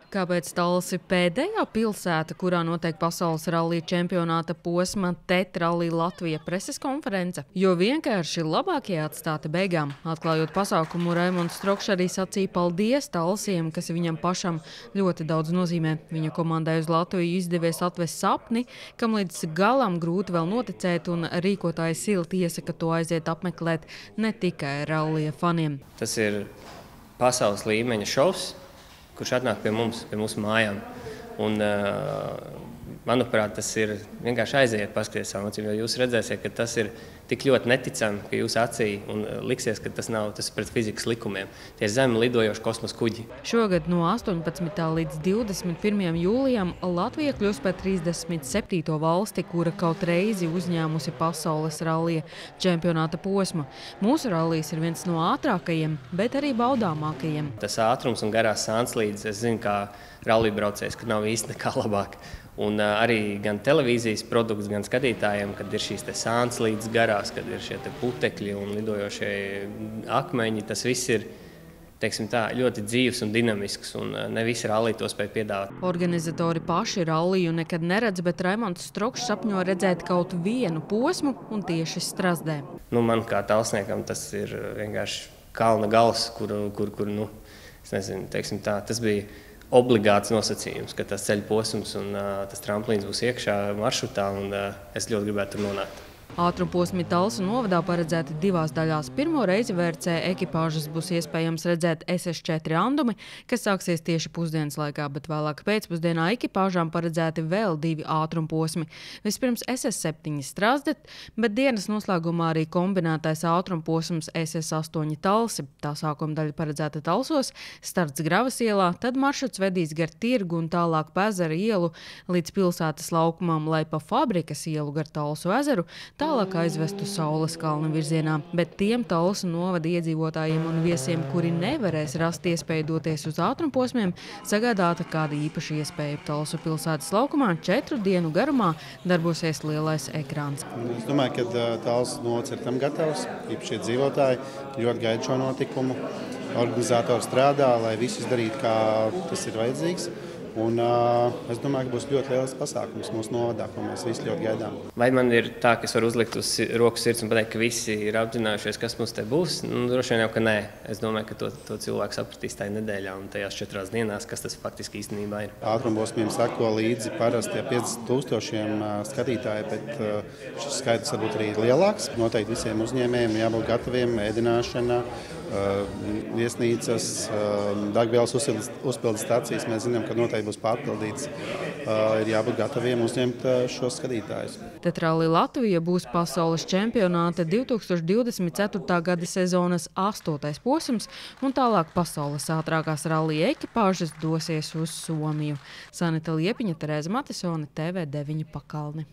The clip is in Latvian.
Kāpēc Talsa ir pēdējā pilsēta, kurā notiek pasaules rallija čempionāta posma TET Rallija Latvija preses konference? Jo vienkārši labākie atstāti beigām. Atklājot pasākumu, Raimonds Strokšs arī sacīja paldies Talsiem, kas viņam pašam ļoti daudz nozīmē. Viņa komandai uz Latviju izdevies atvest sapni, kam līdz galam grūti vēl noticēt, un rīkotāji silti iesaka to aiziet apmeklēt ne tikai rallija faniem. Tas ir pasaules līmeņa šovs, kurš atnāk pie mūsu mājām. Un, manuprāt, tas ir vienkārši aiziet paskatīties savu acīm, jo jūs redzēsiet, ka tas ir tik ļoti neticami, ka jūs acī un liksies, ka tas ir pret fizikas likumiem. Tie ir zemi lidojoši kosmosa kuģi. Šogad no 18. līdz 21. jūlijam Latvija kļūst par 37. valsti, kura kaut reizi uzņēmusi pasaules rallija čempionāta posmu. Mūsu rallijs ir viens no ātrākajiem, bet arī baudāmākajiem. Tas ātrums un garās sānslīdes, es zinu, kā rallija braucējs, ka nav īsti nekā labāk. Un arī gan televīzijas produkts, gan skatītājiem, kad ir šīs sānslīdes garās, kad ir šie putekļi un lidojošie akmeņi, tas viss ir, teiksim tā, ļoti dzīvs un dinamisks, un ne visi rallija to spēj piedāvāt. Organizatori paši ralliju nekad neredz, bet Raimonds Strokšs sapņo redzēt kaut vienu posmu un tieši Strazdē. Man kā talsniekam tas ir vienkārši kalna gals, kur es nezinu, teiksim tā, tas bija obligāts nosacījums, ka tas ceļa posms un tas tramplīns būs iekšā maršrutā, un es ļoti gribētu tur nonākt. Ātrumposmi Talsu novadā paredzēti divās daļās. Pirmo reizi VRC ekipāžas būs iespējams redzēt SS4 randumi, kas sāksies tieši pusdienas laikā, bet vēlāk pēcpusdienā ekipāžām paredzēti vēl divi ātrumposmi. Vispirms SS7 Strazdet, bet dienas noslēgumā arī kombinētais ātrumposms SS8 Talsi. Tā sākuma daļa paredzēta Talsos, starts Gravas ielā, tad maršruts vedīs gar Tirgu un tālāk pa Ezera ielu līdz pilsētas laukumam, lai pa Fabrikas ielu gar Talsu ezeru tālāk aizvestu Saules kalna virzienā, bet tiem Talsu novada iedzīvotājiem un viesiem, kuri nevarēs rast iespēju doties uz ātrumposmiem, sagādāta kāda īpaša iespēja. Talsu pilsētas laukumā 4 dienu garumā darbosies lielais ekrāns. Es domāju, ka Talsu novads ir tam gatavs, īpaši iedzīvotāji ļoti gaida šo notikumu. Organizatori strādā, lai visu izdarītu, kā tas ir vajadzīgs. Un es domāju, ka būs ļoti liels pasākums mūsu novadā, ko mēs visi ļoti gaidām. Vai man ir tā, ka es varu uzlikt uz roku sirds un pateikt, ka visi ir apzinājušies, kas mums te būs? Droši vien jau, ka nē. Es domāju, ka to cilvēku sapratīs tajā nedēļā un tajās 4 dienās, kas tas faktiski īstenībā ir. Ātrumposmiem seko līdzi parasti 50,000 skatītāji, bet šis skaitlis varbūt arī lielāks. Noteikti visiem uzņēmējiem jābūt gataviem, ēdināšana, viesnīcas, degvielas uzpildes stācijas. Mēs zinām, ka noteikti būs pārpildīts. Ir jābūt gataviem uzņemt šos skatītājus. TET Rallija Latvija būs pasaules čempionāta 2024. gada sezonas 8. posms, un tālāk pasaules ātrākās rallija ekipāžas dosies uz Somiju. Sanita Liepiņa, Terēza Matisone, TV9 Pakalni.